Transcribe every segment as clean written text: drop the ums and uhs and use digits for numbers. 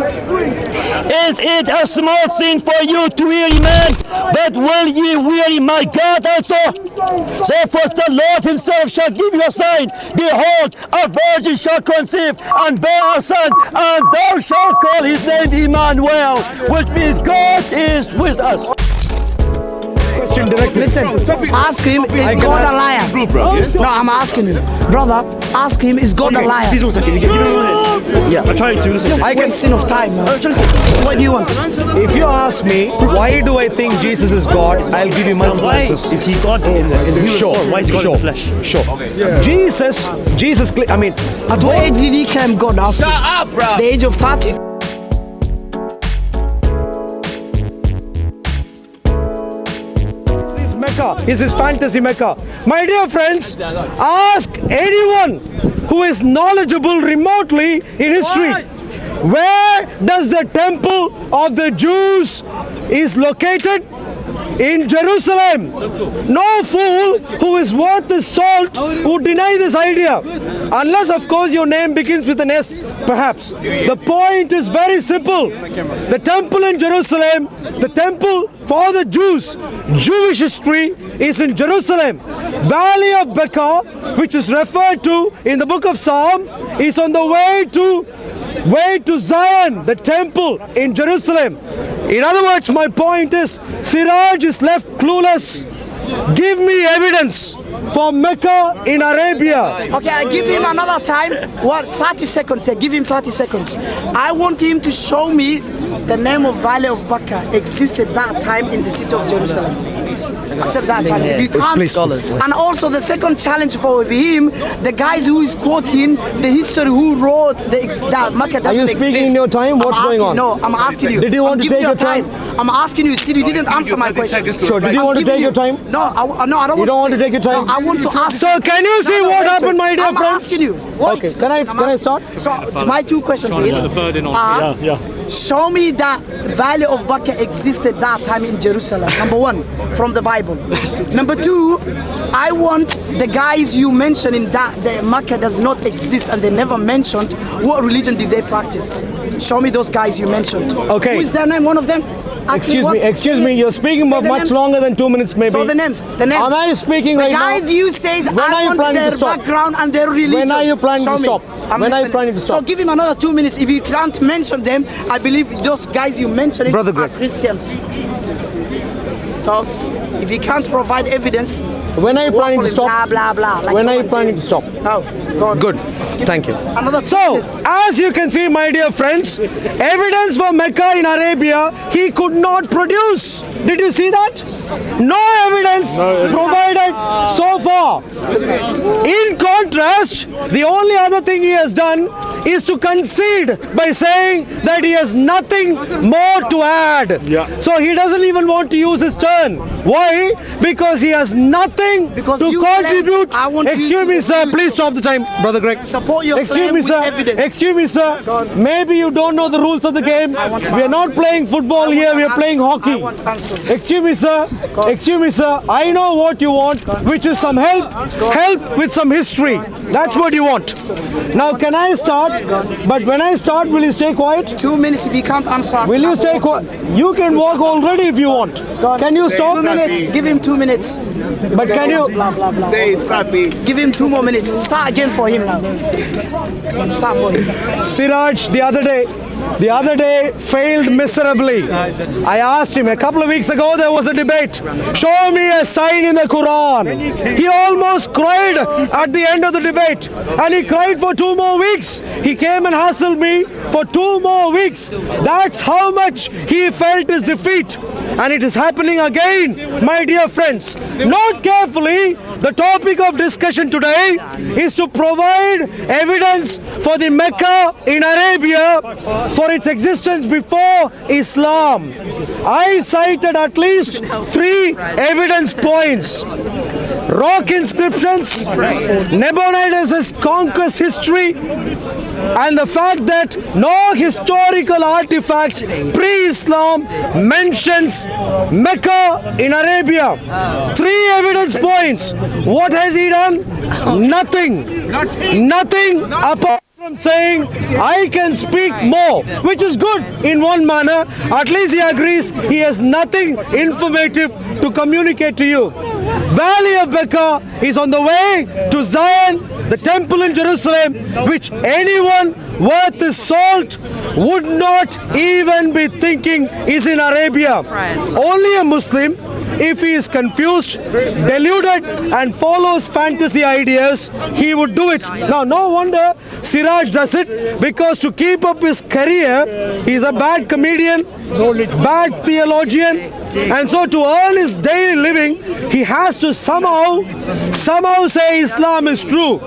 Is it a small thing for you to weary man? But will ye weary my God also? Therefore the Lord himself shall give you a sign. Behold, a virgin shall conceive and bear a son, and thou shalt call his name Emmanuel, which means God is with us. Listen, ask him, is God a liar? No, I'm asking you. Brother, ask him, is God a liar? Please, 1 second. Yeah. I'm trying to listen. Just wasting of time, man. What do you want? If you ask me, why do I think Jesus is God, I'll give you multiple answers. Is he God in the human form? Why is he God in the flesh? Sure. Okay. Jesus, I mean, at what age did he become God? Ask Shut up, bro. The age of 30. This is fantasy Mecca. My dear friends, ask anyone who is knowledgeable remotely in history. Where does the temple of the Jews is located? In Jerusalem. No fool who is worth his salt would deny this idea. Unless, of course, your name begins with an S, perhaps. The point is very simple. The temple in Jerusalem, the temple for the Jews, Jewish history is in Jerusalem. Valley of Mecca, which is referred to in the book of Psalm, is on the way to Zion, the temple in Jerusalem. In other words, my point is, Siraj is left clueless. Give me evidence for Mecca in Arabia. Okay, I give him another time. What? 30 seconds. Give him 30 seconds. I want him to show me the name of Valley of Mecca existed that time in the city of Jerusalem. Accept that challenge. If you can't, please. And also the second challenge for him, the guys who is quoting the history who wrote that Mecca doesn't Are you speaking exist. in your time? What's going on? No, I'm asking you. Did you want to take your time? I'm asking you. Still, you didn't answer my question. Sure. Did you want to take your time? No, I don't. You don't want to take your time? No, I want to ask. So can you see what happened, my dear friends? I'm asking you. Wait. Okay. Can I start? So my two questions is, show me that Valley of Mecca existed that time in Jerusalem. Number one, from the Bible. Number two, I want the guys you mentioned in that the Mecca does not exist and they never mentioned what religion did they practice. Show me those guys you mentioned. Okay. Who is their name? One of them? Excuse me, you're speaking about much longer than 2 minutes maybe. So the names. Am I speaking right now? The guys you say, I want their background and their religion. When are you planning to stop? When are you planning to stop? So give him another 2 minutes. If you can't mention them, I believe those guys you mentioned are Christians. So if you can't provide evidence, when are you planning to stop? Blah, blah, blah. Like when are you planning to stop? No. God. Good. Thank you. So, as you can see, my dear friends, evidence for Mecca in Arabia, he could not produce. Did you see that? No evidence provided so far. In contrast, the only other thing he has done is to concede by saying that he has nothing more to add. So he doesn't even want to use his turn. Why? Because he has nothing to contribute. Excuse me, sir. Please stop the time, Brother Greg. Support your Excuse me, sir. Excuse me, sir. Maybe you don't know the rules of the game. We are not playing football here. We are playing hockey. Excuse me, sir. Excuse me, sir. I know what you want, which is some help with some history. That's what you want. Now, can I start? But when I start, will you stay quiet? 2 minutes if you can't answer. Will you stay quiet? You can walk already if you want. Can you stop? 2 minutes. Give him 2 minutes. But can you? Blah, blah, blah. Give him 2 more minutes. Start again for him now. Start for him. Siraj, the other day failed miserably. I asked him a couple of weeks ago, there was a debate. Show me a sign in the Quran. He almost cried at the end of the debate. And he cried for 2 more weeks. He came and hassled me for 2 more weeks. That's how much he felt his defeat. And it is happening again, my dear friends. Note carefully, the topic of discussion today is to provide evidence for the Mecca in Arabia for its existence before Islam. I cited at least 3 evidence points. Rock inscriptions, Nabonidus' conquest history, and the fact that no historical artifact pre-Islam mentions Mecca in Arabia. 3 evidence points. What has he done? Nothing. Nothing apart I'm saying I can speak more, which is good in one manner. At least he agrees he has nothing informative to communicate to you. Valley of Mecca is on the way to Zion, the temple in Jerusalem, which anyone worth his salt would not even be thinking is in Arabia. Only a Muslim, if he is confused, deluded and follows fantasy ideas, he would do it. Now, no wonder Siraj does it, because to keep up his career, he's a bad comedian, bad theologian, and so to earn his daily living, he has to somehow say Islam is true.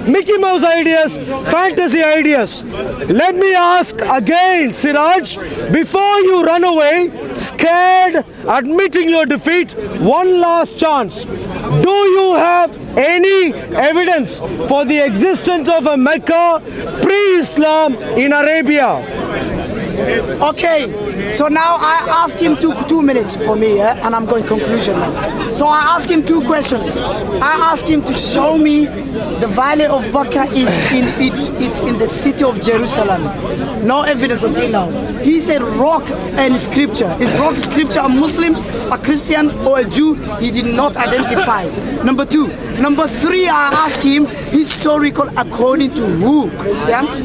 Mickey Mouse ideas, fantasy ideas. Let me ask again, Siraj, before you run away, scared, admitting your defeat, one last chance. Do you have any evidence for the existence of a Mecca pre-Islam in Arabia? Okay, so now I ask him two minutes for me, and I'm going conclusion now. So I ask him two questions. I ask him to show me the Valley of Mecca it's in the city of Jerusalem. No evidence until now. He said rock and scripture. Is rock scripture a Muslim, a Christian, or a Jew? He did not identify. Number two. Number three, I ask him historical according to who? Christians,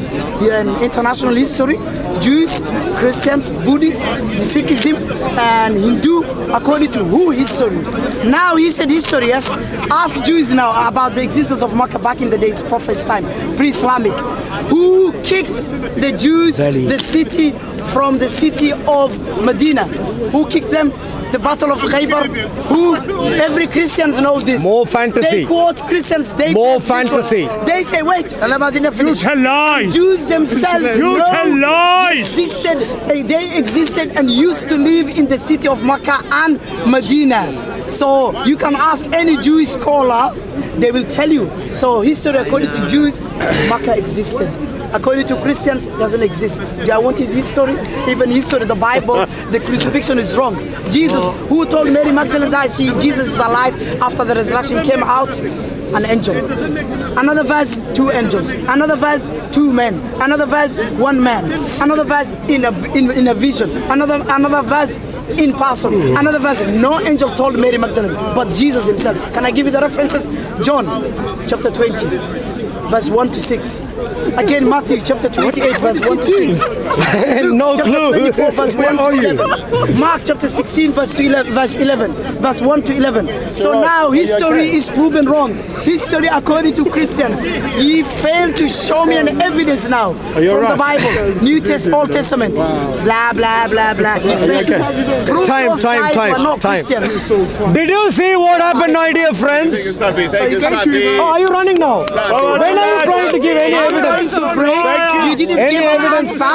international history, Jews, Christians, Buddhists, Sikhism, and Hindu, according to who history? Now he said history, yes. Ask Jews now about the existence of Mecca back in the days, Prophet's time, pre-Islamic. Who kicked the Jews, the city, from the city of Medina? Who kicked them? The Battle of Khaybar. Who? Every Christians knows this. More fantasy. They quote Christians. More fantasy. They say, wait, You tell lies. Jews themselves You tell lies. They existed and used to live in the city of Mecca and Medina. So you can ask any Jewish scholar, they will tell you. So history according to Jews, Mecca existed. According to Christians, it doesn't exist. Do I want his history? Even history, the Bible, the crucifixion is wrong. Jesus, who told Mary Magdalene that Jesus is alive after the resurrection came out? An angel. Another verse, two angels. Another verse, two men. Another verse, one man. Another verse, in a vision. Another verse, in person. Another verse, no angel told Mary Magdalene, but Jesus himself. Can I give you the references? John chapter 20, verse 1 to 6. Again, Matthew chapter 28, verse 1 to 6. No chapter clue. 24, verse 1 to 11. Mark chapter 16, verse 11, verse 1 to 11. So now history is proven wrong. History according to Christians. He failed to show me an evidence now from the Bible, New Testament, Old Testament. Blah blah blah blah. He failed. Prove those guys were not Christians. Did you see what happened, my dear friends? Oh, are you running now? When are you trying to give any evidence? To break. You didn't give an answer.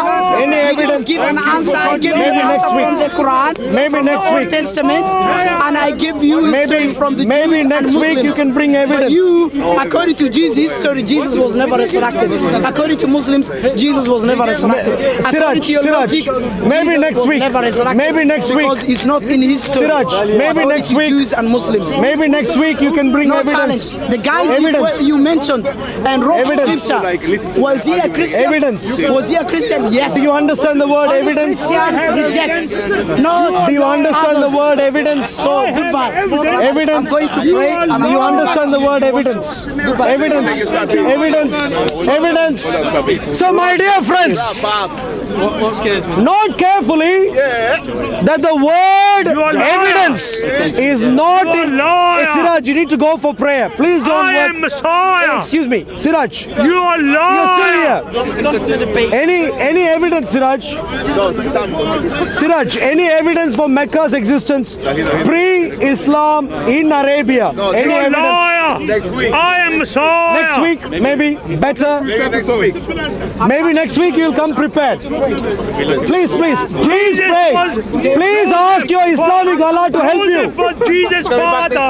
Any evidence? Give an answer. I give you an answer from the Quran, Maybe next Old week. Testament, and I give you history from the maybe Jews next and week Muslims. you can bring evidence. But you, according to Jesus' history, Jesus was never resurrected. According to Muslims, Jesus was never resurrected. According to your logic, maybe Jesus next was week. never resurrected. Maybe next week. Because it's not in history. Siraj, maybe According next to week. Jews and Muslims. Maybe next week you can bring No evidence. challenge. The guys Evidence. you mentioned and wrote Evidence. scripture. Was he a Christian? Evidence. Was he a Christian? Yes. Do you understand the word Only evidence? Christians reject. No. Do you understand the word evidence? So goodbye. Evidence. I'm going to pray. Do you understand the word evidence? Goodbye. Evidence. Evidence. Evidence. So, my dear friends, What scares me? note carefully that the word evidence is not in. liar. Hey, Siraj, you need to go for prayer. Please don't I work. am Messiah. Excuse me, Siraj. You are You're still liar. here. Any evidence, Siraj? Siraj, any evidence for Mecca's existence pre-Islam in Arabia? Any You are evidence? liar. I am Messiah. Next week, maybe better. Maybe next week you'll come prepared. Please pray. Please ask your Islamic Allah to help Was you. it for Jesus' father?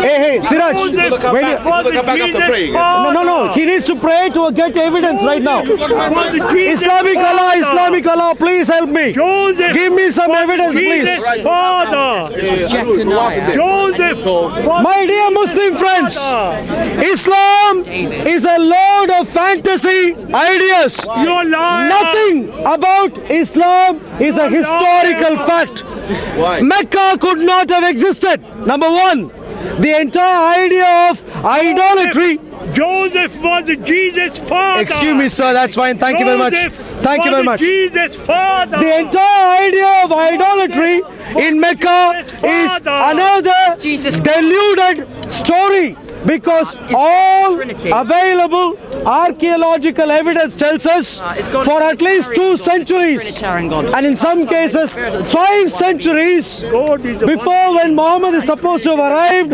Hey, Siraj. Was it When you- was it Jesus' father? No. He needs to pray to get evidence right now. Was it Jesus' Islamic Allah, father? Islamic Allah. Oh, please help me. Joseph Give me some evidence, Jesus' please. father. Joseph was My dear Muslim friends, Islam is a load of fantasy ideas. your liar. Nothing about Islam is a historical fact. Mecca could not have existed. Number one, the entire idea of idolatry. Joseph was Jesus' father. Excuse me, sir, that's fine. Thank you very much. Joseph Thank you very was much. Jesus' father. The entire idea of idolatry in Mecca is another deluded story, because all available archaeological evidence tells us for at least 2 centuries, and in some cases 5 centuries before, when Muhammad is supposed to have arrived,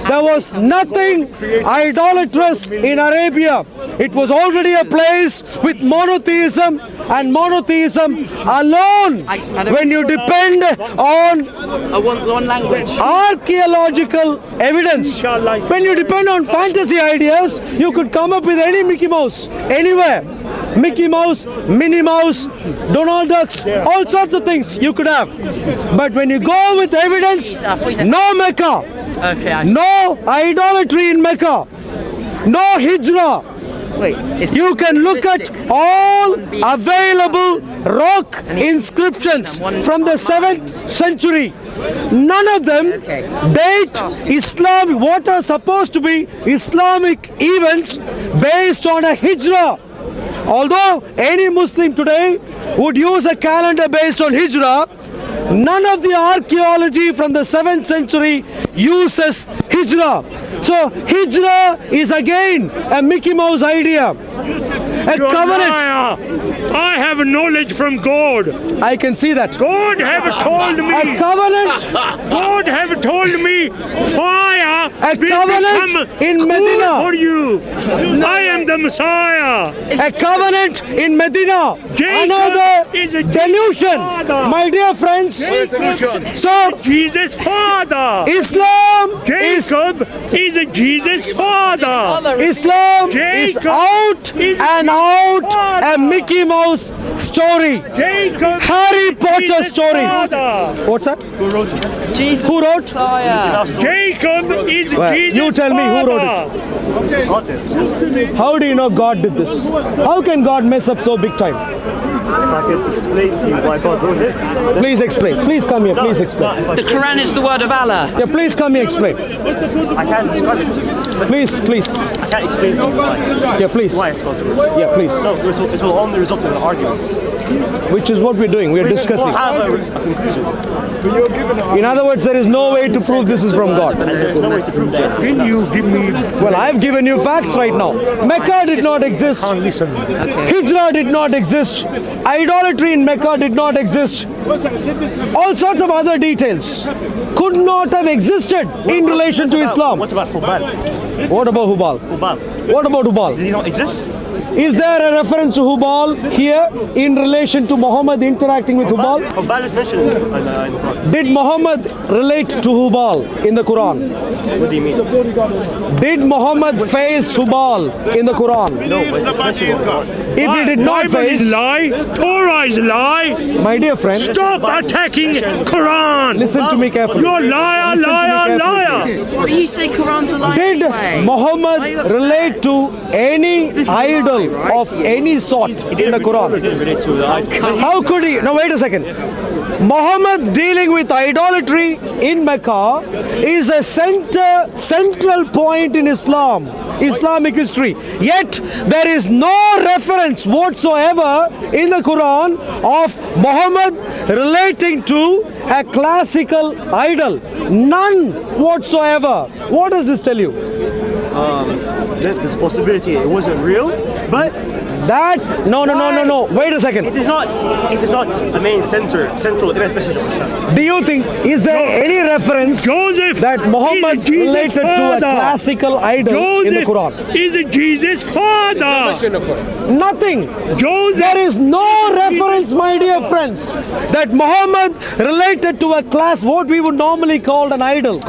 there was nothing idolatrous in Arabia. It was already a place with monotheism, and monotheism alone, when you depend on One language. archaeological evidence, when you depend on fantasy ideas, you could come up with any Mickey Mouse anywhere. Mickey Mouse, Minnie Mouse, Donald Ducks, all sorts of things you could have. But when you go with evidence, no Mecca, no idolatry in Mecca, no Hijrah. You can look at all available rock inscriptions from the 7th century. None of them date Islam, what are supposed to be Islamic events based on a Hijrah. Although any Muslim today would use a calendar based on Hijrah, none of the archaeology from the 7th century uses Hijrah. So Hijrah is again a Mickey Mouse idea. A covenant. I have knowledge from God. I can see that. God have told me. A covenant. God have told me fire A will covenant become in cool Medina. for you. I am the Messiah. A covenant in Medina. Jacob Another is a delusion. father. My dear friends, so Jesus' father. Islam is Jacob is a Jesus' father. Islam is Jacob out is and out a Mickey Mouse story. Jacob Harry Potter Jesus' story. father. What's that? Who wrote it? Jesus. Who wrote? Jacob is Jesus' You tell me who wrote father. Author. How do you know God did this? How can God mess up so big time? If I could explain to you why God wrote it, then Please explain. Please come here. Please explain. if I, The Quran is the word of Allah. Yeah, please come here. Explain. I can't describe it to you. Please, please. I can't explain to you Yeah, please. why it's God's word. Yeah, please. No, it will only result in an argument. Which is what we're doing. We're We'll discussing. have a conclusion. In other words, there is no way to prove this is from God. And there's no way to prove that. Can you give me Well, I've given you facts right now. Mecca did not exist. Hijrah did not exist. Idolatry in Mecca did not exist. All sorts of other details could not have existed in relation to Islam. What about Hubal? What about Hubal? Hubal. What about Hubal? Did he not exist? Is there a reference to Hubal here in relation to Muhammad interacting with Hubal? Hubal is mentioned in the Quran. Did Muhammad relate to Hubal in the Quran? What do you mean? Did Muhammad face Hubal in the Quran? No, but it's mentioned in the Quran. If he did not Bible is face, lie, Torah is lie. my dear friend, Stop attacking Quran. listen to me carefully. You're liar, Listen to me liar, carefully, liar. please. But you say Quran's a lie Did anyway. Muhammad Why are you upset? relate to any This is a lie, idol right? of any sort in the He Quran? didn't relate to the idol. How could he? No, wait a second. Muhammad dealing with idolatry in Mecca is a central point in Islam, Islamic history. Yet there is no reference whatsoever in the Quran of Muhammad relating to a classical idol. None whatsoever. What does this tell you? There's a possibility it wasn't real, but No. Wait a second. it is not a main central event message of Islam. Do you think, is there any reference Joseph that Muhammad is Jesus' related to a father. classical idol in the Joseph Quran? is Jesus' father. Nothing. Joseph There is no reference, my dear friends, that Muhammad related to a class, what we would normally call an idol.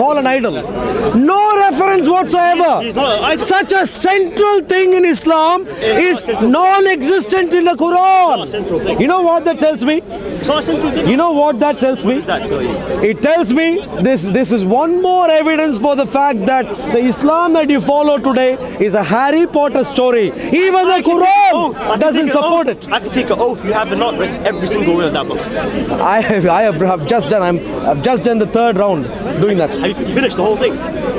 No reference whatsoever. He's not an idol. Such a central thing in Islam is non-existent in the Quran. Central thing. You know what that tells me? It's not a central thing. You know what that tells me? What does that tell you? It tells me this is one more evidence for the fact that the Islam that you follow today is a Harry Potter story. Even the Quran doesn't support it. I can take an oath. You have not read every single word of that book. I have just done. I've just done the third round doing that. Have you finished the whole thing?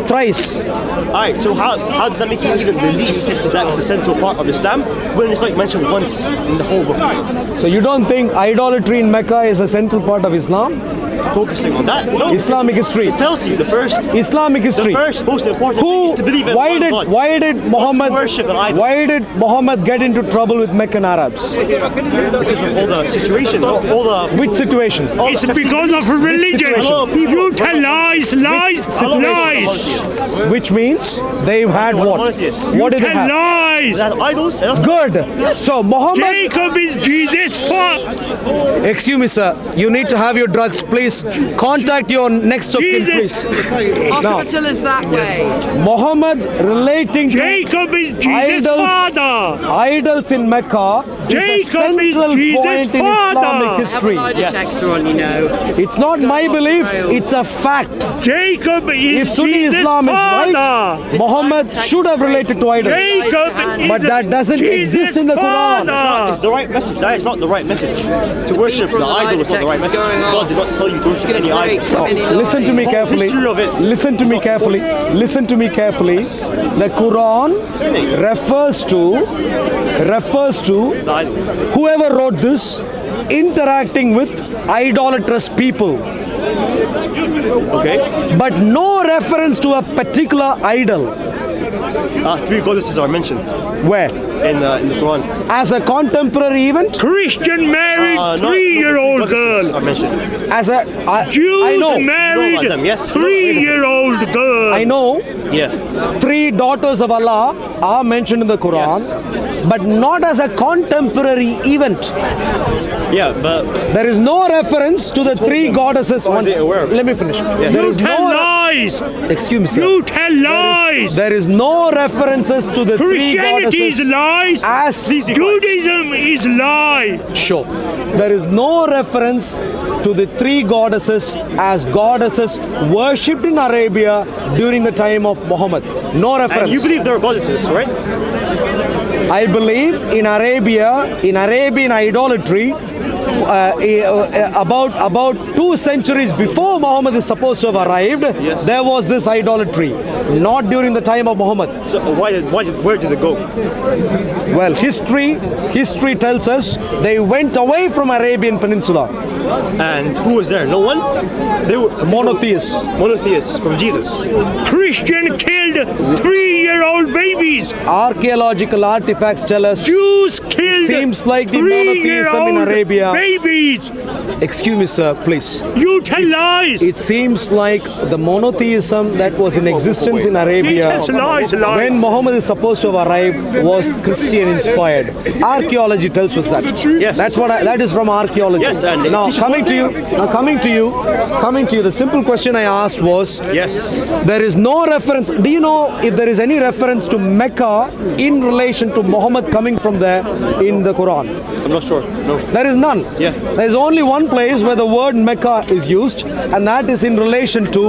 Thrice. Alright, so how does that make you even believe that it's a central part of Islam when it's like mentioned once in the whole book? So you don't think idolatry in Mecca is a central part of Islam? Focusing on that, no. Islamic history. It tells you the first Islamic history. The first most important thing is to believe in one God. Why did Muhammad worship an idol. Why did Muhammad get into trouble with Meccan Arabs? Because of all the situation, all the Which situation? It's because of religion. You tell lies. Which means they've had what? Monotheists. What did they Tell have? lies. They had idols. Good. So Muhammad. Jacob is Jesus' father. Excuse me, sir. You need to have your drugs, please. Contact your next of kin, please. Hospital is that way. Muhammad relating to Jacob is Jesus' father. idols in Mecca is a Jacob is central Jesus' point in father. Islamic history. detector on, you know. It's not my belief, it's a fact. Jacob If is Sunni Jesus' Islam is right, father. Muhammad should have related to idols. Jacob is But that doesn't Jesus' exist in the Quran. father. It's the right message. That is not the right message. To worship the idol is not the right message. God did not tell you to worship any idol. Listen to me carefully. History of it. Listen to me carefully. Listen to me carefully. The Quran refers to The idol. whoever wrote this interacting with idolatrous people, Okay. but no reference to a particular idol. Three goddesses are mentioned Where? in the Quran. As a contemporary event? Christian married No, 3-year-old goddesses girl. are mentioned. As a I Jews know. married about them, yes. 3-year-old girl. I know Yeah. 3 daughters of Allah are mentioned in the Quran, but not as a contemporary event. Yeah, but There is no reference to the 3 goddesses. Are they aware of it? Let me finish. There You is tell no. lies. Excuse me, sir. You tell lies. There is no references to the 3 Christianity is goddesses lies. as Judaism is lie. sure. There is no reference to the 3 goddesses as goddesses worshipped in Arabia during the time of Muhammad. No reference. and you believe there are goddesses, right? I believe in Arabian idolatry, about 2 centuries before Muhammad is supposed to have arrived, Yes. there was this idolatry, not during the time of Muhammad. So where did it go? Well, history tells us they went away from Arabian Peninsula. And who was there? No one? They were Monotheists. monotheists from Jesus. Christian killed 3-year-old babies. Archaeological artifacts tell us. Jews killed Seems like the monotheism in 3-year-old Arabia. babies. Excuse me, sir, please. You tell lies. It seems like the monotheism that was in existence in He Arabia tells lies. when Muhammad is supposed to have arrived was Christian inspired. Archaeology tells us that. Yes. That is from archaeology. Yes, and it now teaches coming to you, the simple question I asked was, Yes. there is no reference. Do you know if there is any reference to Mecca in relation to Muhammad coming from there in the Quran? I'm not sure. No. There is none. Yeah. There is only one place where the word Mecca is used, and that is in relation to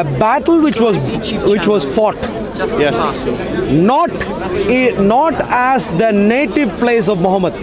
a battle which was fought. Yes. Not as the native place of Muhammad.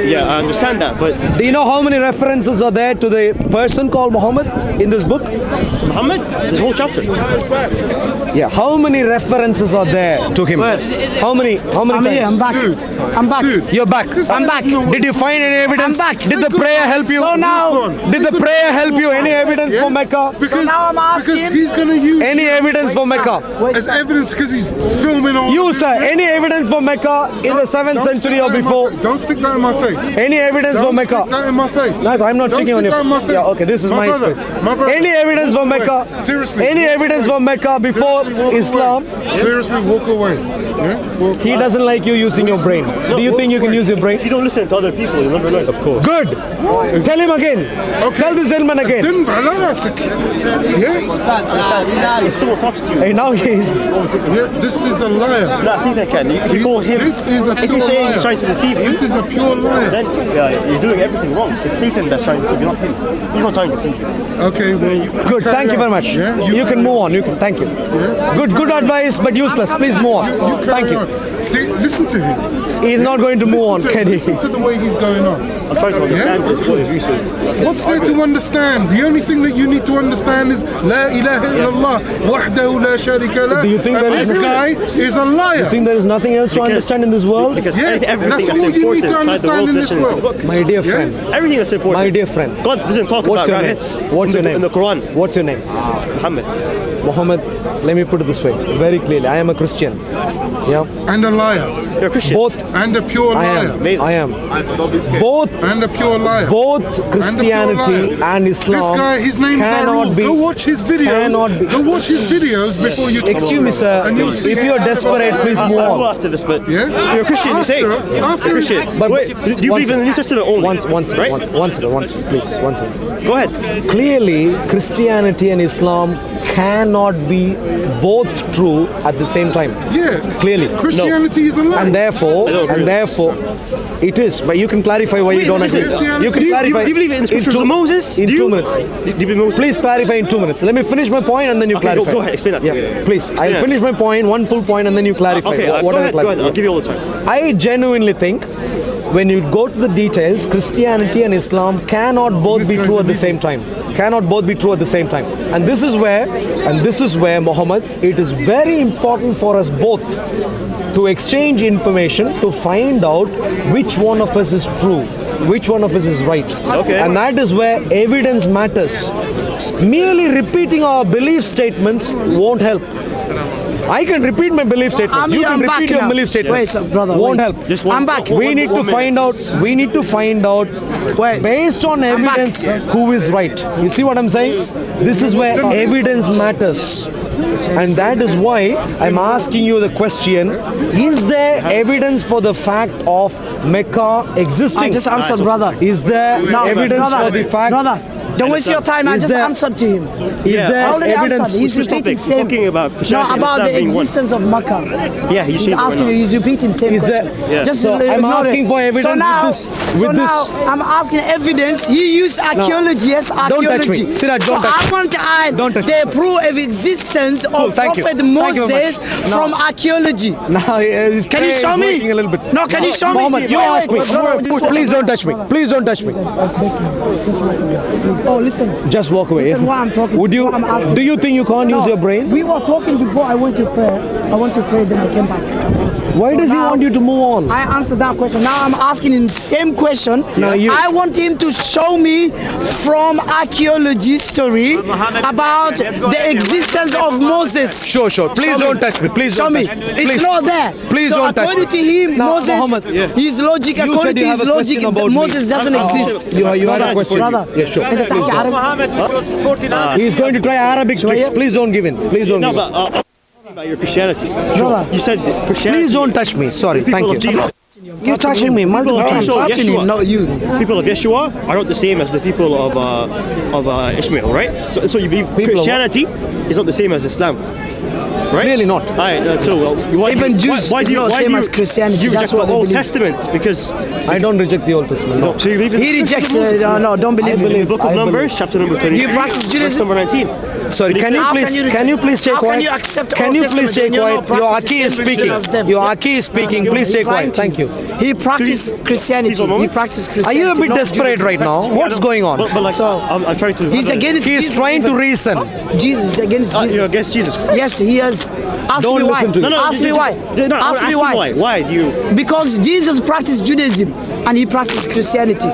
Yeah, I understand that, but Do you know how many references are there to the person called Muhammad in this book? Muhammad, this whole chapter. Yeah. How many references are there to him? How many I'm here, I'm times? back. I'm back. You're back. I'm back. Did you find any evidence? I'm back. Did the prayer help you? So now- Did the prayer help you? Any evidence for Mecca? So now I'm asking. Because he's going to use Any evidence for Mecca? as evidence because he's filming all You, of sir, this. any evidence for Mecca in the 7th Don't century stick or that in my before? face. Don't stick that in my face. Any evidence for Don't Mecca? stick that in my face. No, I'm not Don't checking on stick you. that in my face. Yeah, okay, this is my brother, space. my brother. Any evidence Walk for away. Mecca? Seriously. Any walk evidence away. for Mecca before Seriously, walk Islam? away. Seriously, walk walk away. Yeah? Walk He doesn't like you using your brain. Do you think you can use your brain? If you don't listen to other people, you'll never learn. Of course. Good. Tell him again. Tell this gentleman again. Then على راسك. Yeah? If someone talks to you, Hey, now he's. Yeah, this is a liar. nah, see that can. If you call him, This is a if pure you say liar. he's trying to deceive you, This is a pure liar. then you're doing everything wrong. It's Satan that's trying to deceive you, not him. He's not trying to deceive you. Okay, well. Good. Thank you very much. Yeah? You can move on. You can. Thank you. Good advice, but useless. Please move on. Thank you. See, listen to him. He's not going to move on, can he? Listen to the way he's going on. I'm trying to understand this point of view, so What's there to understand? The only thing that you need to understand is La ilaha illallah wahdahu la sharika lah. Do you think and there this is- guy is a liar? Think there is nothing else to understand in this world? because Yeah, everything that's that's all you need important to inside the understand world in this mentioned in the world. book. My dear Yeah? friend. Everything that's important. My dear friend. God doesn't talk What's about your name? rabbits What's your name? in the Quran. What's your name? Muhammad. Muhammad, let me put it this way, very clearly. I am a Christian. Yeah. And a liar. You're a Christian. Both. And a pure I liar. am. Amazing. I am. Both. And a pure liar. Both And a pure Christianity liar. and Islam This guy, his name's cannot Arul. be. Go watch his videos. Cannot be. Go watch his videos before you talk. Excuse me, sir. And you'll see If you're desperate, please move I'll go on. after this, but Yeah? you're a Christian, you say. After You're a Christian. But Wait, do you believe in the New Testament only? One second, right? one second, please, one second. Go ahead. Clearly, Christianity and Islam cannot be both true at the same time. Yeah. Clearly. Christianity is a lie. And therefore, I don't agree. it is. But you can clarify why you Wait, don't listen, agree. You can do you clarify. believe in scriptures of Moses? In Do you? 2 minutes. Do you believe in Moses? Please clarify in 2 minutes. Let me finish my point and then you Okay, clarify. go ahead, explain that to me. Please, Explain I'll that. finish my point, one full point, and then you clarify. Okay, what go I ahead, clarify. I'll give you all the time. I genuinely think when you go to the details, Christianity and Islam cannot both be true at the same time. Cannot both be true at the same time. And this is where, Muhammad, it is very important for us both to exchange information to find out which one of us is true, which one of us is right. Okay. And that is where evidence matters. Merely repeating our belief statements won't help. I can repeat my belief statements. You can I'm back repeat your now. belief statements. Wait, sir, brother, Won't wait. help. Just one- I'm back. We need to find out. We need to find out Wait. based on I'm back. evidence who is right. You see what I'm saying? This is where evidence matters. And that is why I'm asking you the question, is there evidence for the fact of Mecca existing? I just answered, brother. Is there No, evidence brother, for the fact? Brother, don't waste your time. I Is just there- answered to him. Is Yeah. there I already evidence? answered. He's Which repeating topic? same. Talking about No, Christianity and about Islam the being one. existence of Mecca. Yeah, he's changed it asking right you. He's repeating same Is there- question. Yeah. Just So I'm ignore asking it. for evidence So now, with this. I'm asking evidence. He used archaeology. Yes, Don't touch archaeology. me. Siraj, don't so touch I me. want to add Don't touch the me. proof of existence Cool, of thank you. Prophet Thank you very Moses much. from archaeology. Now, his Can you prayer show is me? working a little bit. No, can you show me? Muhammad, you Wait, ask me. wait, brother. Please don't touch me. Please don't touch me. Oh, listen. Just walk away. Listen what I'm talking. Would you? what I'm asking. Do you think you can't use your brain? We were talking before I went to prayer. I went to pray, then I came back. Why does he now- want you to move on? I answered that question. Now I'm asking him the same question. Now you- I want him to show me from archaeology story about the existence of Moses. Sure. Please Show don't me. touch me. Please Show don't me. touch me. It's Please. not there. Please so don't touch according me. to him, Now, Moses, Muhammad, his logic, You according said to you his have a logic, question about Moses me. doesn't exist. You had a question. Brother. Yeah, sure. أنت تحكي عربي؟ He's going to try Arabic tricks. Please don't give in. Please don't No, give in. but about your Christianity. Brother. You said Christianity. Please don't touch me. Sorry. People Thank of you. Jesus. You're touching me multiple People of times. Yeshua, touching him, not you. People of Yeshua are not the same as the people of Ishmael, right? So you believe People of what? Christianity is not the same as Islam, right? Really not. All right. Why Even do you, Jews why is do you, not why same do you, as Christianity. You That's reject what the they Old believe. Testament because I don't reject the Old Testament. No. so you believe in He rejects. No, don't believe in him. the book of I Numbers, believe. chapter number 23. You practice verse Judaism? number 19. Sorry, can you How please can you can you please stay how can quiet? you accept Can Old you please stay Testament when you're quiet? not Your practicing Aki is same religion speaking. as them? Your Aki is speaking. Please stay He's lying quiet. to Thank you. He practiced Christianity. Please, one He moment. practiced Are Christianity. you a bit not desperate Judaism. right now? What's going on? But like, So, I'm trying to. He's against He is Jesus trying to even. reason. Jesus is against Jesus. You're against Jesus. Yes, he is. Ask Don't me why. listen to him. Ask me why. No, Ask me why. Why do you? Because Jesus practiced Judaism and he practiced Christianity.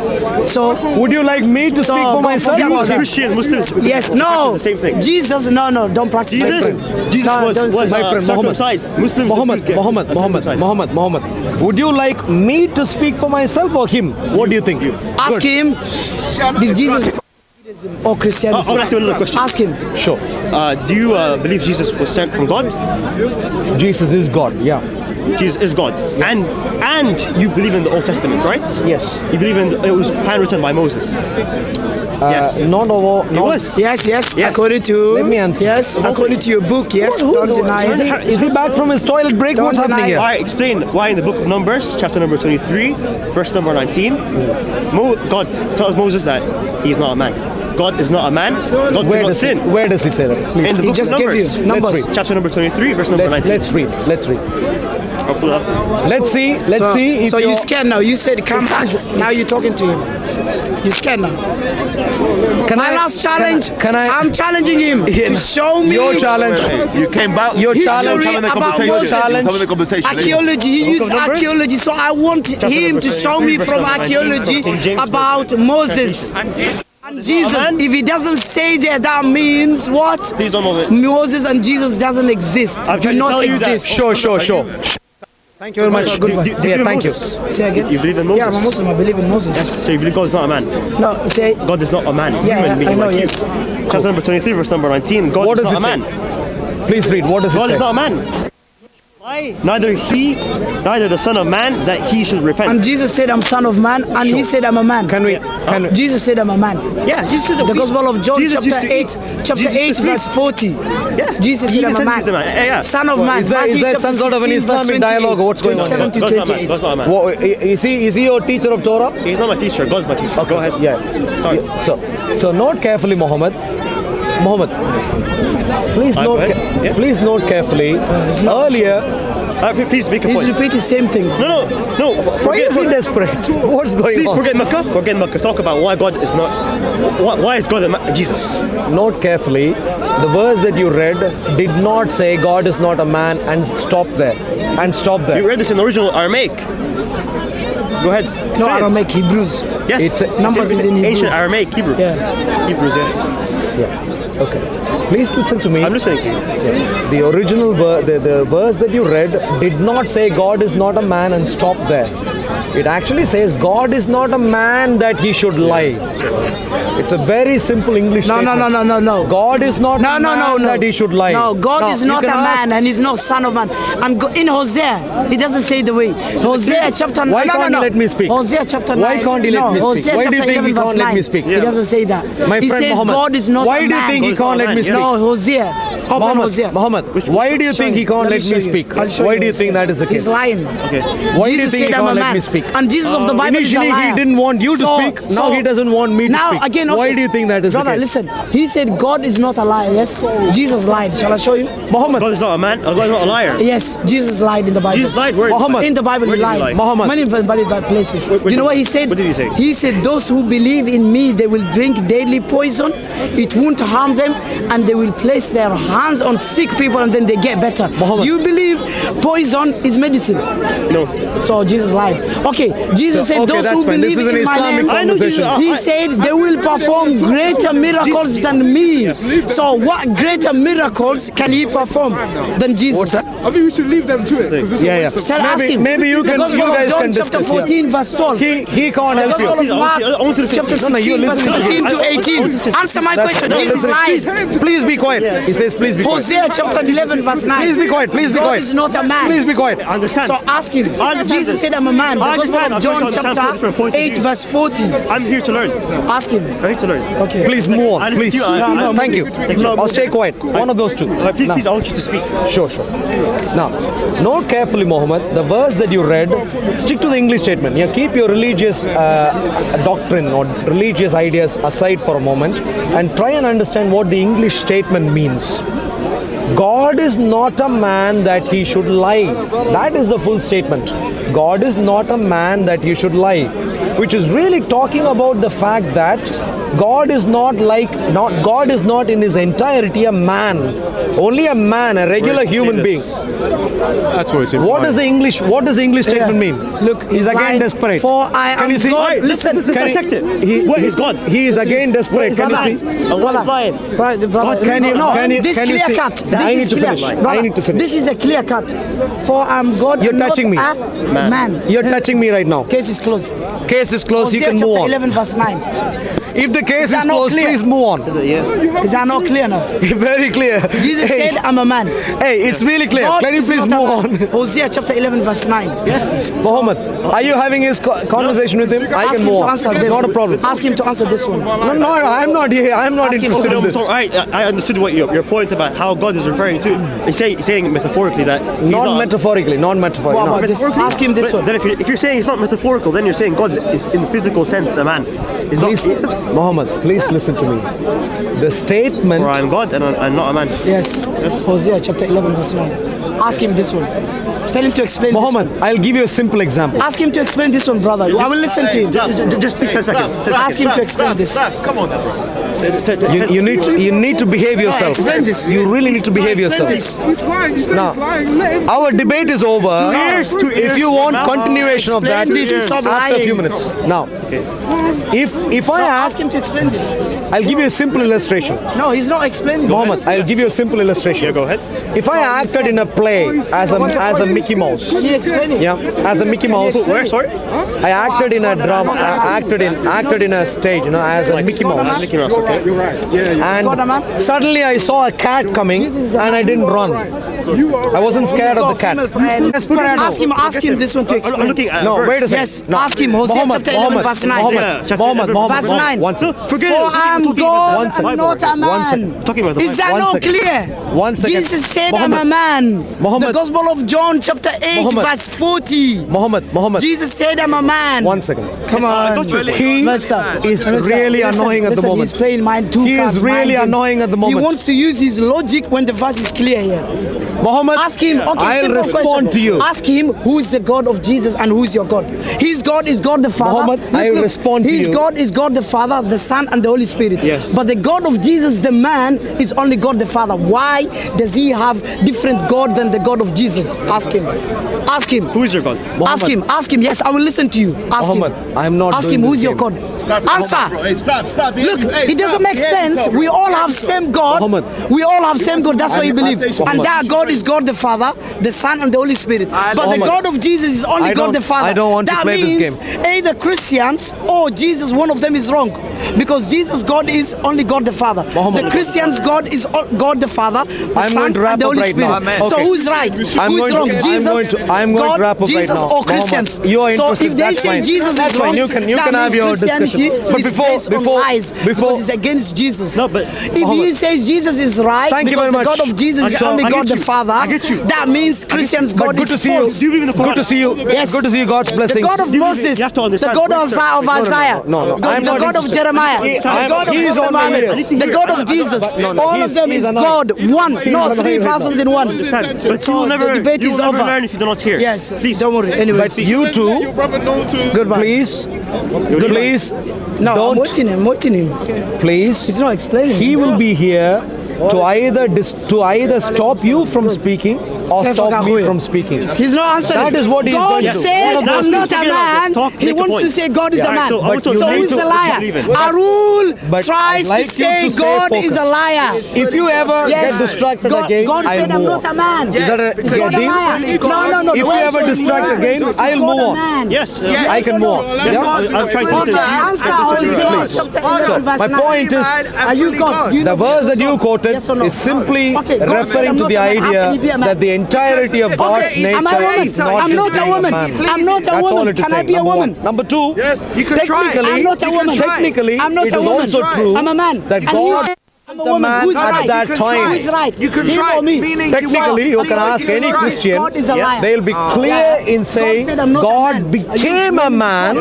So Would you like me to So, speak for go myself? forget or about that. Christians, Muslims. yes, no. practice the same thing. Jesus, no, don't practice. Jesus, the same thing. Jesus No, was don't say- My friend Muhammad. circumcised. Muslims Muhammad, get circumcised. Muhammad. Would you like me to speak for myself or him? What do you think? Ask him, did Jesus Or Christianity. I'll ask you another question. Ask him. Sure. Do you believe Jesus was sent from God? Jesus is God. Yeah. Jesus is God. And you believe in the Old Testament, right? Yes. You believe it was handwritten by Moses. Yes. Not over. It was. Yes. Yes. According to. Let me answer. Yes. According to your book. Yes. Don't deny it. Is he back from his toilet break? Don't What's happening deny here? I explain why in the book of Numbers, chapter number 23, verse number 19, God tells Moses that he's not a man. God is not a man. God cannot sin. Where does he say that? Please. In the book just of gave Numbers, you Numbers. Let's read. chapter number 23, verse number 19. Let's read. I'll pull it up. Let's see. Let's see. If So you're- you scared now? You said come back. Now you're talking to him. You scared now? My last challenge. Can I? I'm challenging him to show me Your challenge. You came back. Your history challenge. about Moses. Some of the conversation. Archaeology. He Book used of Numbers? archaeology, so I want him number to show me 23, from verse number 19, archaeology King James about Moses. And Jesus, Amen. if he doesn't say that means what? Please one moment. Moses and Jesus doesn't exist. I'm Do trying to not tell you that- exist. Sure. Thank you very much. Do you Yeah, believe thank you. Moses? Say again. You believe in Moses? Yeah, I'm a Muslim. I believe in Moses. So you believe God is not a man? No, say. God is not a man. Yeah, Human I being know, like yes. you. Chapter number 23, verse number 19. God What is does not a it man. say? Please read. What does it God say? is not a man. Why? Neither the Son of Man, that he should repent. And Jesus said, I'm son of man, and he said, I'm a man. Can we? Jesus said, I'm a man. Yeah, Jesus said The Gospel of John, Jesus used chapter to 8, eat. chapter Jesus 8, used to sleep. verse 40. Yeah. Jesus He said, I'm even a said he's a man. man. Yeah. Son of Well, man. is that Matthew some chapter sort of an 16, verse Islamic dialogue or what's going on? 27 to God's not a man. 28. God's not a man. What, is he your teacher of Torah? He's not my teacher. God's my teacher. Go ahead. Yeah. Sorry. So note carefully, Muhammad. Please Go note. ahead. Yeah. Please note carefully. Earlier, Please make a He's point. repeating the same thing. No. why is he desperate? What's going Please on? forget Mecca. Forget Mecca. Talk about why God is not. Why is God Jesus? Note carefully. The verse that you read did not say God is not a man and stop there. You read this in the original Aramaic. Go ahead. No, Explain it. Aramaic, Hebrews. Yes. It's- Numbers is in Hebrews. ancient Aramaic, Hebrew. Yeah. Hebrews, yeah. Yeah. Okay. Please listen to me. I'm listening to you. The original the verse that you read did not say God is not a man and stop there. It actually says God is not a man that he should lie. It's a very simple English No. statement. God is not a man No. that he should lie. No, God Now, is you not a can ask- man and he's not son of man. In Hosea, he doesn't say the way. Hosea chapter 9. Why can't you let me speak? Hosea chapter 9. Why can't you let me speak? Hosea Why do you chapter think 11 he can't verse let me 9. speak? He doesn't say that. My He friend says Muhammad, God is not why a do you man. think he can't let me speak? No, Hosea. Open Hosea. Muhammad, why do you think he can't let me speak? I'll show Why you do you think that is the case? He's lying. Okay. Why do you Jesus think he said, I'm can't a let man. me speak? And Jesus of the Bible Initially is a liar. he didn't want you to speak. Now he doesn't want me to now, speak. Again, okay. Why do you think that is Brother, the case? listen. He said God is not a liar. Yes, Jesus lied. Shall I show you? Muhammad, God is not a man. God is not a liar. Yes, Jesus lied in the Bible. Jesus lied. Where? Muhammad. In the Bible, Where he did he lied. lie? Muhammad. Many places. Where You know did- what he said? what did he say? He said, those who believe in me, they will drink deadly poison. It won't harm them, and they will place their hands on sick people, and then they get better. Muhammad. You believe poison is medicine? No. So Jesus lied. Okay, Jesus So, said, okay, those that's who fine. This believe is an in my Islamic name, I know Jesus. conversation. he said they will perform greater miracles than me. So what greater miracles can he perform than Jesus? What's that? I think we should leave them to it. Because this is Yeah, a yeah. waste of Tell, time. ask him. maybe you The can- Gospel you of guys John can chapter discuss, yeah. 14 verse 12. He can't The help Gospel you. of Mark I want to listen. chapter No, 16 you're verse listening to 13 me. to 18. Answer my question. No, Jesus listen. lied. Please be quiet. He says, please be quiet. Hosea chapter 11 verse 9. Please be quiet. Please be God quiet. is not a man. Please be quiet. I understand. So ask him. I understand Jesus this. said I'm a man. The I Gospel understand. of I'm trying to John understand from a different point chapter of 8 view. verse 40. I'm here to learn. Ask him. I'm here to learn. Okay. Please move on. I listen Please. to you. I- Thank you. Or stay quiet. One of those two. Please, Now. please, I want you to speak. Sure. Now, note carefully, Muhammad, the verse that you read, stick to the English statement. Yeah, keep your religious doctrine or religious ideas aside for a moment and try and understand what the English statement means. God is not a man that he should lie. That is the full statement. God is not a man that he should lie. Which is really talking about the fact that God is not in his entirety a man. Only a man, a regular human being. That's what it's What does the English statement mean? Look, he's again lying. desperate. For I Can am you see? God. Wait, Listen, Dissect it. What is God? He is again desperate. Can you see? And what is lying? Brother, Can you- no, can you- this can you clear see? cut. I This need is to clear. finish. Brother, I need to finish. This is a clear cut. For I'm God. You're not touching me. a man. You're touching me right now. Case is closed. Case is closed. You Hosea can move chapter on. 11 verse 9. If the case Is that is not closed, clear? please move on. Is that not clear now? Very clear. Jesus said, I'm a man. Hey, it's really clear. God Can you is please not move a on? man. Hosea chapter 11 verse 9. Muhammad, are you having his conversation with him? I Ask can him move to on. answer this. Not a problem. Ask him to answer this one. No, I'm not here. I'm not Ask him interested to in So, this. so I understood what your point about how God is referring to. He's saying metaphorically that he's Not not metaphorically, not metaphorically. What No. about this? Ask him this But one. then if you're saying it's not metaphorical, then you're saying God is in physical sense a man. He's Please, not. Muhammad, please listen to me. The statement. Or I'm God and I'm not a man. Yes. Hosea chapter 11 verse 9. Ask him this one. Tell him to explain Muhammad, I'll give you a simple example. this one. Ask him to explain this one, brother. I will listen to him. Just please 10 seconds. 10 Ask him to explain this. Come on now, bro. You need to behave yourself. explain this. You really need to behave yourself. He's lying. He said Now, he's lying. Let him. our debate is over. If you want continuation of that, Explain this, stop after a few lying. minutes. Now, if I Ask ask, him to explain this. I'll give you a simple illustration. No, he's not explaining. Muhammad, I'll give you a simple illustration. Yeah, go ahead. If I acted in a play as a Mickey Mouse, Can you explain it? yeah, as a Mickey Mouse, Where? Sorry? I acted in a drama. I acted in a stage, as a Mickey Mouse. Mickey Mouse, okay. You're right. Yeah. God, a man. And suddenly I saw a cat coming and I didn't run. I wasn't scared of the cat. Ask him this one to I'm explain. looking at No, verse. wait a second. Yes, No. ask him. Hosea Muhammad, chapter 11 verse 9. Yeah, chapter 11, Verse 9. One second. Forget For it. I am Talking God about and the Bible. not a One man. second. Talking about the Is that One not second. clear? One second. Jesus said I'm a Muhammad. man. Muhammad. The Gospel of John chapter 8 Muhammad. verse 40. Muhammad. Jesus said I'm a man. One second. Come on. He is really annoying at the moment. He's playing mind two He cards, is mind really games. annoying at the moment. He wants to use his logic when the verse is clear here. Muhammad, Ask him. Okay, I'll simple respond question. to you. Ask him who is the God of Jesus and who is your God. His God is God the Father. Muhammad, I'll respond to His you. God is God the Father, the Son, and the Holy Spirit. Yes. But the God of Jesus, the man, is only God the Father. Why does he have different God than the God of Jesus? Ask him. Ask him. Who is your God? Ask him. Ask him. Yes, I will listen to you. Ask Muhammad, him. I'm not Ask doing him this who's your game. God. Answer. Look, it doesn't make sense. We all have same God. Muhammad. We all have same God. That's what you believe. And Muhammad. that God is God the Father, the Son, and the Holy Spirit. But the Muhammad. God of Jesus is only I God don't- the Father. I don't want to that play this means game. either Christians or Jesus, one of them is wrong. Because Jesus' God is only God the Father. Muhammad. The Christians' God is God the Father, the I'm Son, going to wrap and the up Holy right Spirit. now. So Okay. who's right? I'm Who's going to- wrong? I'm Jesus, going to God, wrap up right Jesus, now. or Muhammad, Christians. you are So interested, if they that's say fine. Jesus That's is fine. wrong, You can that have means your Christianity discussion. But is based on lies because it's against Jesus. No, but if he Muhammad. says Jesus is right Thank you because very the much. God of Jesus is I only get God the you. Father, I get you. that means Christians' But God good is to see you. false. Do you believe in the Quran? Good to see you. Yes. Good to see you. God's The blessings. God of Moses, you have to the understand. God Wait, of sir. Isaiah, No, I'm the not God of interested. Jeremiah, the God of he's on my Muhammad, ears. the God of Jesus. All of them he's is annoying. God, one, not three annoying right persons now. in one. Understand. But So you will the never, debate you is will never over. learn if you do not hear. Yes, Please. don't worry. Anyways, But you two, Your brother know too. goodbye. please, No, I'm don't, waiting him. please. He's not explaining. He will be here to either stop you from speaking or stop me from speaking. He's not answering. That is what he's God going to do. said, Now, I'm please not a forget about man. this. Talk, He make a wants to point. say God is Yeah, a man. so I want to So know who's the what you liar? believe in. Arul But tries I'd like to you say to stay God is focused. a liar. If you ever Yes. get distracted God, again, God I'll said I'm move not a on. man. Is that a He's not a deal? liar. No. If you ever distract again, I'll move on. Yes. I can move on. Yes, I'm trying to listen to you. Answer Hosea chapter 11 verse My 9. point is, Are you God? the verse that you quoted Yes or no? is simply Okay, God said referring I'm to not the a man. How can idea he be a man? that the entirety of God's Okay, am I a nature woman? is not I'm just not a being woman. man. I'm not a That's all woman. it is Can I saying. be a Number woman? one. Number two, Yes, you can try. technically, I'm not a woman. technically, I'm not it a is woman. also true I'm a man. that And God he's is a the woman. man Who's at right? that time. Who's right? You can Him try, or me? meaning Technically, you can ask any Christian, God is a liar. they'll be clear in saying said I'm not a God man. became a man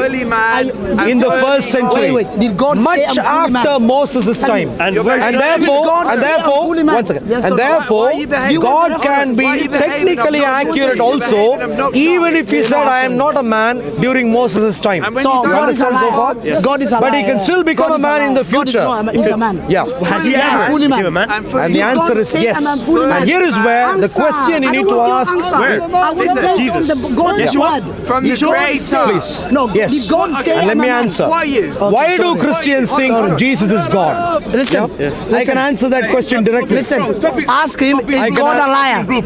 in the first century, Wait. Did God say much I'm fully after man? Moses' time. And And where- therefore, God say I'm fully man? one second. Yes or And no? therefore, behaving God like can that? be technically accurate also, even if he said, I am not a man during Moses' time. So You God is a understand so far? liar. God is a liar. But he can still become God a is man in the liar. God is future. not a man. He's a man. Yeah. Has he Yeah, ever fully became a man. man? And the answer is say yes. I'm a fully man? And here is where the question you need to ask. Where? I will based on Jesus. the God's Yes, you are. word. From the creator. Please. No, Yes. did God say And let I'm a me man? answer. Who are you? Why do Christians think Jesus is God? Listen, I can answer that question directly. listen. Ask him, is I can God a ask- liar?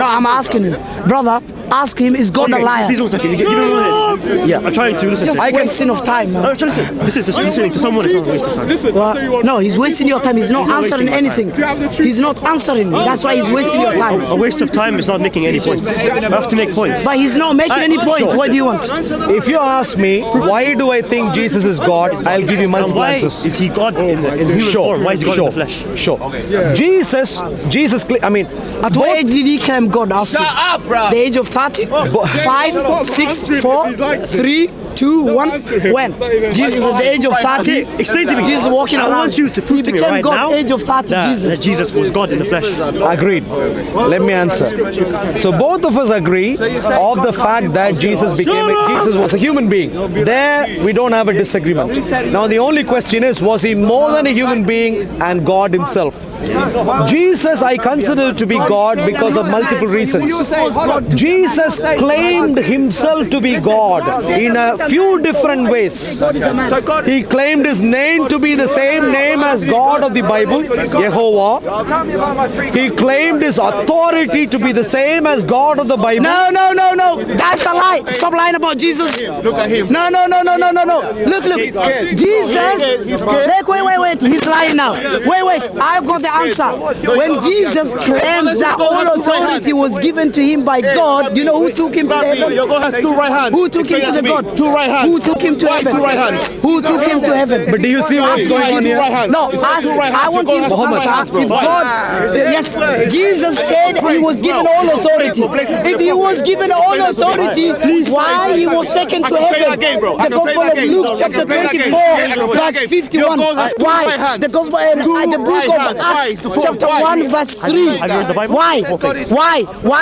No, I'm asking him. Brother, Ask him, is God a liar? Please 1 second. Give him a minute. Yeah. I'm trying to listen. Just wasting of time, man. I'm trying to listen. Listening to someone is not a waste of time. No, he's wasting your time. He's not answering anything. He's not answering. That's why he's wasting your time. A waste of time is not making any points. I have to make points. But he's not making any point. What do you want? If you ask me, why do I think Jesus is God? I'll give you multiple Why answers. is he God in the human form? Why is he God in the flesh? Sure. Jesus, I mean, At what age did he claim God? Ask him. The age of 30? 5, 6, 4, 3, 2, 1. When? Jesus at the age of 30. Explain to me. Jesus walking around. I want you to prove to me right God now age of 30, that Jesus was God in the flesh. agreed. Let me answer. So both of us agree of the fact that Jesus was a human being. There we don't have a disagreement. Now the only question is, was he more than a human being and God himself? Jesus I consider to be God because of multiple reasons. Jesus claimed himself to be God in a few different ways. He claimed his name to be the same name as God of the Bible, Jehovah. He claimed his authority to be the same as God of the Bible. No. That's a lie. Stop lying about Jesus. Look at him. No. Look. Jesus. Wait. He's lying now. Wait. I've got the answer. When Jesus claimed that all authority was given to him by God, you know who took him to heaven? Your God has 2 right hands. Who took him to the God? 2 right hands. Who took him to heaven? 2 right hands. Who took him to heaven? But do you see what's going on here? No, I want him to answer. If God, yes, Jesus said he was given all authority. If he was given all authority, why he was taken to heaven? The Gospel of Luke chapter 24 verse 51. Why? The Gospel the book of Acts chapter 1 verse 3. Why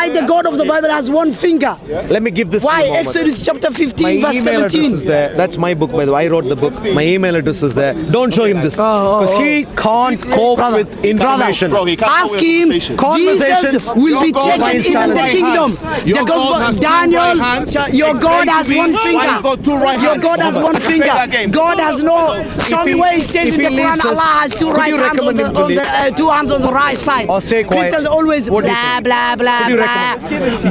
the God of the Bible has 1 finger? Let me give this Why? to you, Muhammad. Exodus chapter 15 My verse email address 17. is there. That's my book, by the way. I wrote the book. My email address is there. Don't show him this. Because he can't cope with information. Ask him, Jesus Conversations will be Your God taken has into two the right kingdom. hands. The Your God Gospel, has two Daniel, right hands. your God has Explain 1 to me why he's got 2 finger. right Your hands. God has 1 Play finger. that game. God has no. Show me where it says if in the he Quran leaves us, Allah has 2 could right you hands on recommend him to leave? the 2 hands on the right side. Or stay quiet. Christians always What do you blah blah Could you blah.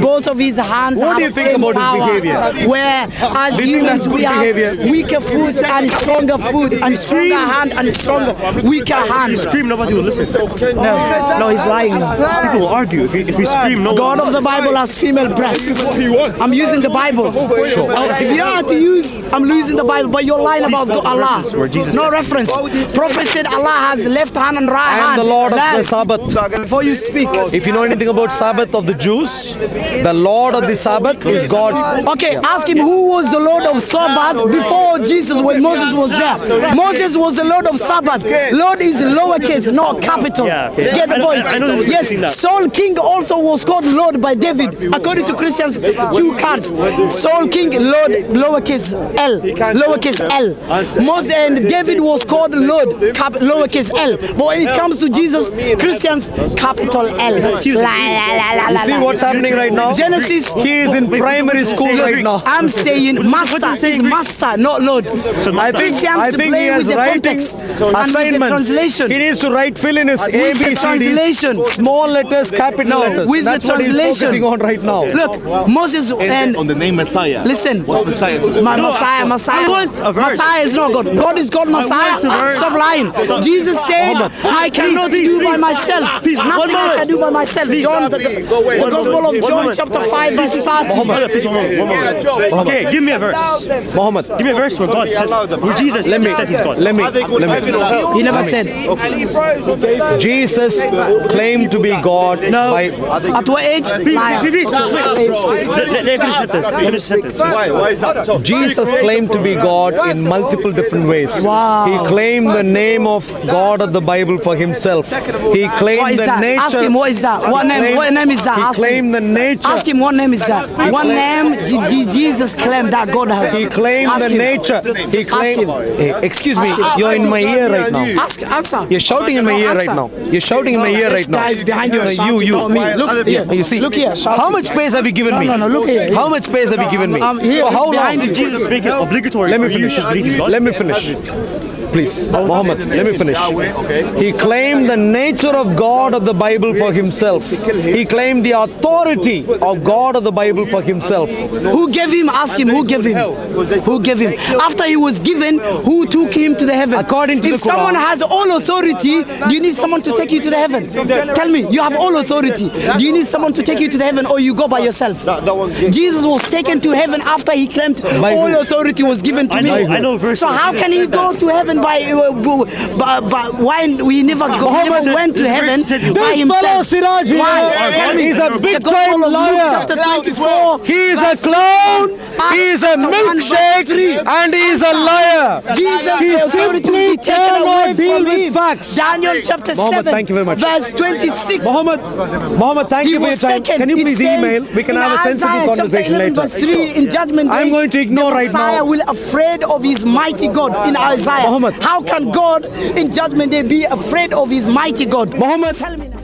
Both of his hands What have do you think same about his power. behavior? Where as Do you think that's humans we good have behavior? weaker foot and stronger foot and stronger hand and stronger weaker hand. Scream, nobody will listen. No, he's lying. People will argue if we scream. No. God of the Bible has female breasts. I'm using the Bible. If you are to use, I'm using the Bible, but you're lying about Allah. No reference. Prophet said Allah has left hand and right I hand. am the Lord of the Sabbath. Before you speak. If you know anything about Sabbath of the Jews, the Lord of the Sabbath is God. Okay, ask him who was the Lord of Sabbath before Jesus when Moses was there. Moses was the Lord of Sabbath. Lord is lowercase, not capital. Yeah, okay. Get the point? I know that you've seen that. Yes, Saul King also was called Lord by David. According to Christians, 2 cards. Saul King, Lord, lowercase L. Lowercase L. Moses and David was called Lord, lowercase L. But when it comes to Jesus, Christians, capital L. You see what's happening right now? Genesis. He is in primary school right now. I'm saying master is master, not Lord. I think Christians he play has with the writing context and with the assignments. translation. He needs to fill in his With the ABCDs, translation. small letters, capital letters. with the That's what he's translation. focusing on right now. Look, Moses and On the name Messiah. listen, What's Messiah to them? Messiah. I want a verse. Messiah is not God. God is called Messiah. want a verse. Stop lying. Jesus said, I cannot do by myself. Nothing I can do by myself. John, the Gospel of John, chapter 5, verse 30. Brother, please, one moment. Okay, give me a verse. Muhammad, Give me a verse where God said, where Jesus said he's God. let me. He never said. Jesus claimed to be God No. by At what age? Liar. Please, let me finish the sentence. Jesus claimed to be God in multiple different ways. Wow. He claimed the name of God of the Bible for himself. He claimed What is the that? nature. Ask him what is that? What name? What name is that? He Ask him. claimed the nature. Ask him what name is that? What name did Jesus claim that God has? He claimed Ask the him. nature. He claimed. him. Hey, excuse me, you're in my ear right now. Answer. You're shouting in my ear right Answer. now. You're shouting in my ear right now. Guys behind you are You, shouting, not me. Look here. You see, Look here. Shouting. how much space have you given me? No, look here. How much space have you given me? I'm here For how long? behind you. Jesus make it obligatory Let me for you finish. to believe he's God? Let me finish. please. Muhammad, let me finish. He claimed the nature of God of the Bible for himself. He claimed the authority of God of the Bible for himself. Who gave him? Ask him. Who gave him? Who gave him? After he was given, who took him to the heaven? According to the if someone Quran. has all authority, do you need someone to take you to the heaven? Tell me, you have all authority. Do you need someone to take you to the heaven, or you go by yourself? Jesus was taken to heaven after he claimed all authority was given to me. I know verse. So how can he go to heaven by why we never go? He never went to heaven by This fellow himself. Siraj, Why? he's a big time liar. Chapter 24. He's a clown, he's a milkshake, and he's a liar. Jesus, He the authority will be simply taken cannot away deal from with him. facts. Daniel chapter Muhammad, 7, thank you very much. verse 26. Muhammad, thank He you for your was time. taken. Can you It please says email? We can in have a sensible Isaiah chapter conversation 11, later. verse 3, in judgment day, I'm going to ignore the right Messiah now. will afraid of his mighty God in Isaiah. Muhammad. How can God in judgment day be afraid of his mighty God? Muhammad, Tell me now.